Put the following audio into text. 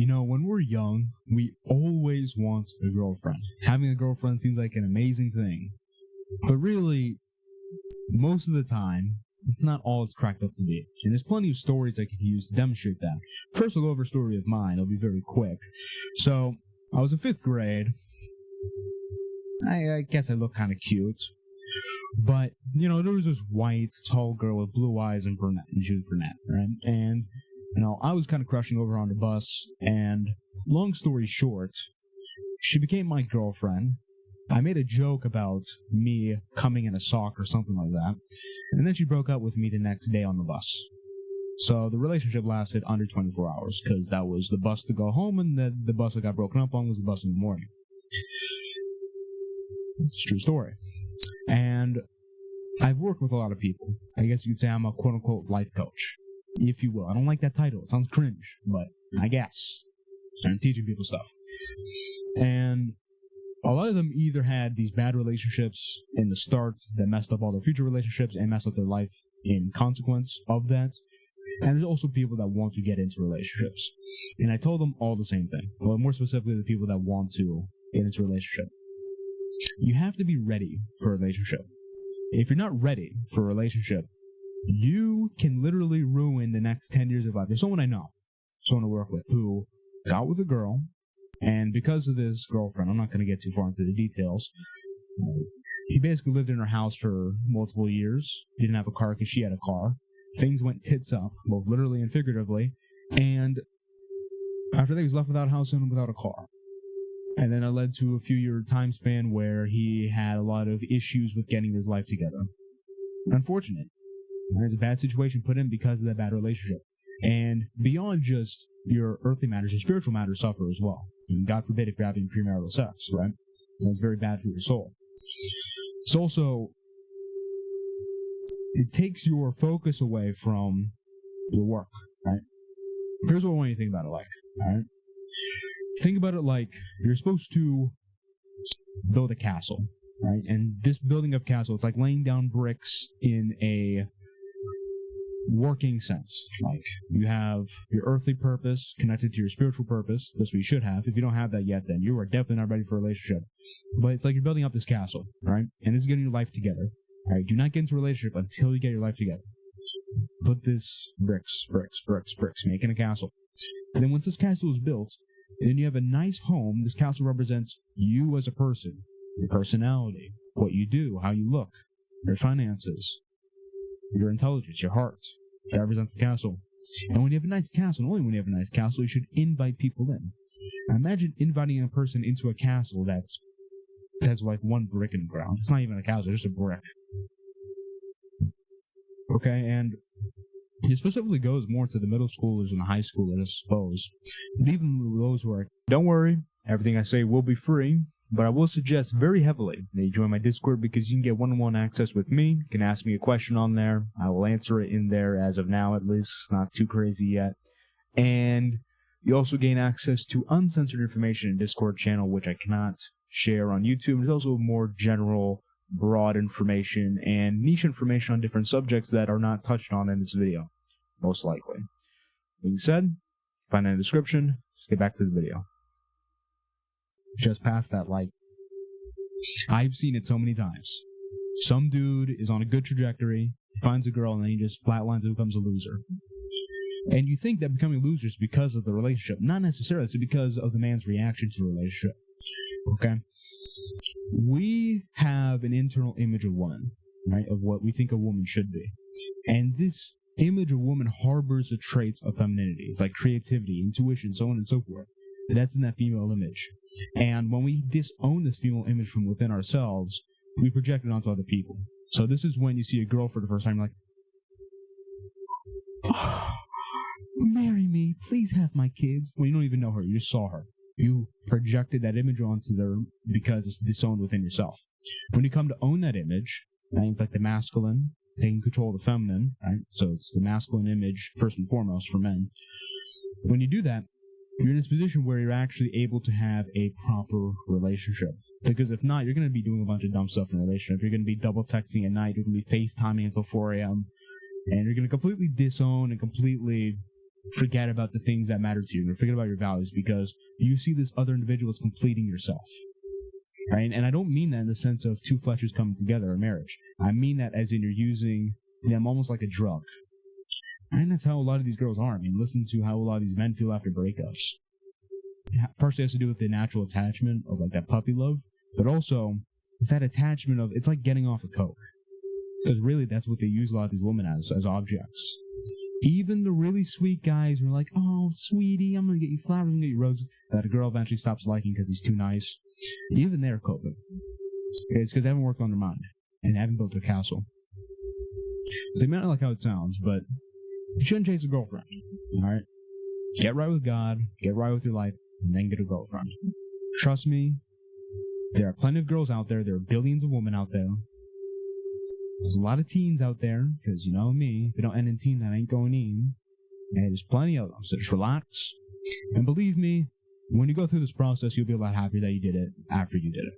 When we're young, we always want a girlfriend. Having a girlfriend seems like an amazing thing. But really, most of the time, it's not all it's cracked up to be. And there's plenty of stories I could use to demonstrate that. First, I'll go over a story of mine. It'll be very quick. So, I was in 5th grade. I guess I look kind of cute. But, there was this white, tall girl with blue eyes and brunette. And she was brunette, right? And I was kind of crushing over on the bus, and long story short, she became my girlfriend. I made a joke about me coming in a sock or something like that, and then she broke up with me the next day on the bus. So the relationship lasted under 24 hours, because that was the bus to go home, and the bus that got broken up on was the bus in the morning. It's a true story. And I've worked with a lot of people. I guess you could say I'm a quote-unquote life coach, if you will. I don't like that title. It sounds cringe, but I guess. I'm teaching people stuff. And a lot of them either had these bad relationships in the start that messed up all their future relationships and messed up their life in consequence of that. And there's also people that want to get into relationships. And I told them all the same thing. Well, more specifically, the people that want to get into a relationship. You have to be ready for a relationship. If you're not ready for a relationship, you can literally ruin the next 10 years of life. There's someone I know, someone I work with, who got with a girl, and because of this girlfriend, I'm not going to get too far into the details, he basically lived in her house for multiple years, didn't have a car because she had a car. Things went tits up, both literally and figuratively, and after that, he was left without a house and without a car. And then it led to a few-year time span where he had a lot of issues with getting his life together. Unfortunate. It's a bad situation put in because of that bad relationship. And beyond just your earthly matters, your spiritual matters suffer as well. And God forbid if you're having premarital sex, right? That's very bad for your soul. It's also, it takes your focus away from your work, right? Here's what I want you to think about it like, all right? Think about it like you're supposed to build a castle, right? And this building of castle, it's like laying down bricks in a working sense. Like you have your earthly purpose connected to your spiritual purpose. That's what you should have. If you don't have that yet, then you are definitely not ready for a relationship. But it's like you're building up this castle, right? And this is getting your life together. All right? Do not get into a relationship until you get your life together. Put this bricks, making a castle. And then once this castle is built, and then you have a nice home, this castle represents you as a person, your personality, what you do, how you look, your finances, your intelligence, your heart. That represents the castle. And when you have a nice castle, and only when you have a nice castle, you should invite people in. Now imagine inviting a person into a castle that's like one brick in the ground. It's not even a castle, it's just a brick. Okay, and it specifically goes more to the middle schoolers and the high schoolers, I suppose. But even those who are, don't worry, everything I say will be free, but I will suggest very heavily that you join my Discord because you can get one-on-one access with me. You can ask me a question on there. I will answer it in there as of now, at least. It's not too crazy yet. And you also gain access to uncensored information in Discord channel, which I cannot share on YouTube. There's also more general, broad information and niche information on different subjects that are not touched on in this video, most likely. Being said, find that in the description. Let's get back to the video. Just past that, like, I've seen it so many times. Some dude is on a good trajectory, finds a girl, and then he just flatlines and becomes a loser. And you think that becoming a loser is because of the relationship. Not necessarily. It's because of the man's reaction to the relationship. Okay? We have an internal image of woman, right? Of what we think a woman should be. And this image of woman harbors the traits of femininity. It's like creativity, intuition, so on and so forth. That's in that female image. And when we disown this female image from within ourselves, we project it onto other people. So this is when you see a girl for the first time, like, oh, marry me, please have my kids. Well, you don't even know her, you just saw her. You projected that image onto them because it's disowned within yourself. When you come to own that image, right, it's like the masculine taking control of the feminine, right? So it's the masculine image first and foremost for men. When you do that, you're in this position where you're actually able to have a proper relationship. Because if not, you're going to be doing a bunch of dumb stuff in a relationship. You're going to be double texting at night. You're going to be FaceTiming until 4 a.m. And you're going to completely disown and completely forget about the things that matter to you, or forget about your values because you see this other individual as completing yourself. Right? And I don't mean that in the sense of two fleshes coming together in marriage. I mean that as in you're using them almost like a drug. And that's how a lot of these girls are. I mean, listen to how a lot of these men feel after breakups. Partially has to do with the natural attachment of like that puppy love, but also it's that attachment of, it's like getting off of coke. Because really that's what they use a lot of these women as objects. Even the really sweet guys who are like, oh, sweetie, I'm going to get you flowers, I'm going to get you roses, that a girl eventually stops liking because he's too nice. Even they're coping. It's because they haven't worked on their mind and haven't built their castle. So you might not like how it sounds, but you shouldn't chase a girlfriend. Alright? Get right with God, get right with your life, and then get a girlfriend. Trust me, there are plenty of girls out there, there are billions of women out there. There's a lot of teens out there, because you know me, if you don't end in teen, that ain't going in. And there's plenty of them, so just relax. And believe me, when you go through this process, you'll be a lot happier that you did it after you did it.